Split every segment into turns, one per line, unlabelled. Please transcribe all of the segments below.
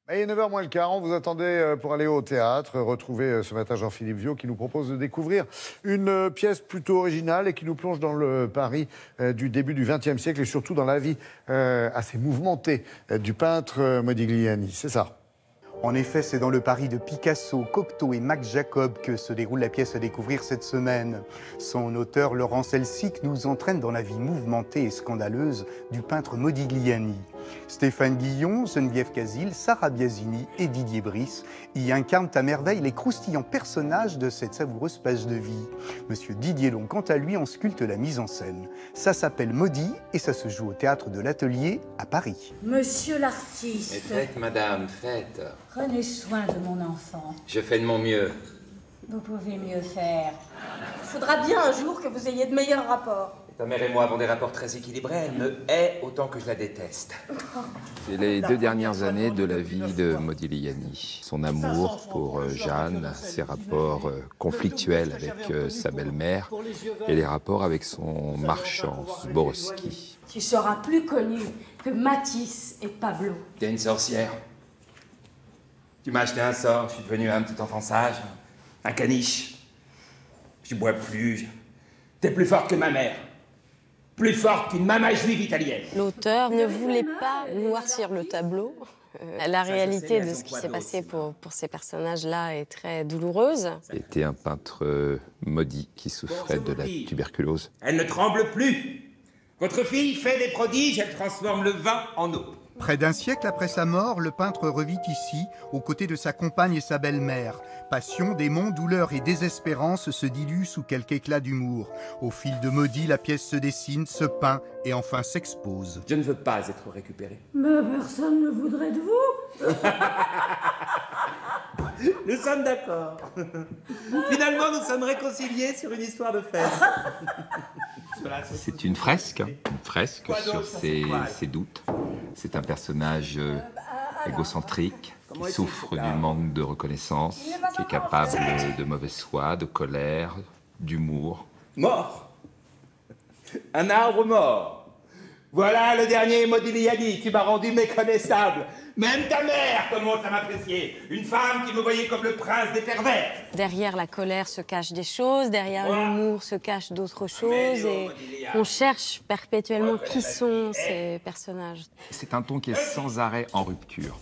Il est 9h moins le quart, on vous attendait pour aller au théâtre, retrouver ce matin Jean-Philippe Viau qui nous propose de découvrir une pièce plutôt originale et qui nous plonge dans le Paris du début du XXe siècle et surtout dans la vie assez mouvementée du peintre Modigliani. C'est ça.
En effet, c'est dans le Paris de Picasso, Cocteau et Max Jacob que se déroule la pièce à découvrir cette semaine. Son auteur, Laurent Selsic, nous entraîne dans la vie mouvementée et scandaleuse du peintre Modigliani. Stéphane Guillon, Geneviève Casil, Sarah Biasini et Didier Brice y incarnent à merveille les croustillants personnages de cette savoureuse page de vie. Monsieur Didier Long, quant à lui, en sculpte la mise en scène. Ça s'appelle Maudit et ça se joue au théâtre de l'Atelier à Paris.
Monsieur l'artiste.
Faites, madame, faites.
Prenez soin de mon enfant.
Je fais de mon mieux.
Vous pouvez mieux faire. Il faudra bien un jour que vous ayez de meilleurs rapports.
Ta mère et moi avons des rapports très équilibrés. Elle me hait autant que je la déteste.
C'est les 2 dernières années de la vie de Modigliani. Son amour pour Jeanne, ses rapports conflictuels avec sa belle-mère et les rapports avec son marchand, Zborowski.
Tu seras plus connu que Matisse et Pablo.
T'es une sorcière. Tu m'as acheté un sort, je suis devenu un petit enfant sage, un caniche. Je bois plus. T'es plus forte que ma mère. Plus forte qu'une maman juive italienne.
L'auteur ne voulait pas noircir le tableau. La réalité de ce qui s'est passé pour ces personnages-là est très douloureuse.
C'était un peintre maudit qui souffrait de la tuberculose.
Elle ne tremble plus. Votre fille fait des prodiges, elle transforme le vin en eau.
Près d'un siècle après sa mort, le peintre revit ici, aux côtés de sa compagne et sa belle-mère. Passion, démon, douleur et désespérance se diluent sous quelque éclat d'humour. Au fil de Maudit, la pièce se dessine, se peint et enfin s'expose.
Je ne veux pas être récupéré.
Mais personne ne voudrait de vous.
Nous sommes d'accord. Finalement, nous sommes réconciliés sur une histoire de fête.
C'est une fresque sur ses doutes. C'est un personnage égocentrique, qui souffre du manque de reconnaissance, qui est capable de mauvaise foi, de colère, d'humour.
Mort. Un arbre mort. Voilà le dernier Modigliani qui m'a rendu méconnaissable. Même ta mère commence à m'apprécier. Une femme qui me voyait comme le prince des pervers.
Derrière la colère se cachent des choses, derrière l'humour se cachent d'autres choses, et on cherche perpétuellement qui sont ces personnages.
C'est un ton qui est sans arrêt en rupture.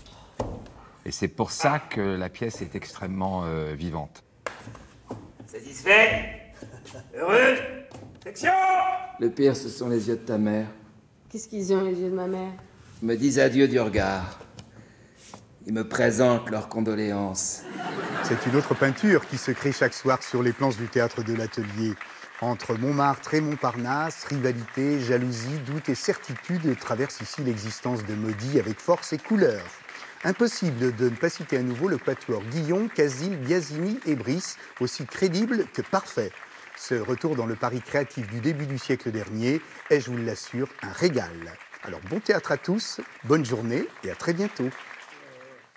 Et c'est pour ça que la pièce est extrêmement vivante.
Satisfait? Heureux? Section?
Le pire, ce sont les yeux de ta mère.
Qu'est-ce qu'ils ont, les yeux de ma mère?
Ils me disent adieu du regard. Ils me présentent leurs condoléances.
C'est une autre peinture qui se crée chaque soir sur les planches du théâtre de l'Atelier. Entre Montmartre et Montparnasse, rivalité, jalousie, doute et certitude traversent ici l'existence de Maudit avec force et couleur. Impossible de ne pas citer à nouveau le quatuor Guillon, Casil, Biasini et Brice, aussi crédible que parfait. Ce retour dans le Paris créatif du début du siècle dernier est, je vous l'assure, un régal. Alors bon théâtre à tous, bonne journée et à très bientôt.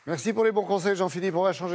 Merci pour les bons conseils Jean-Philippe, on va changer.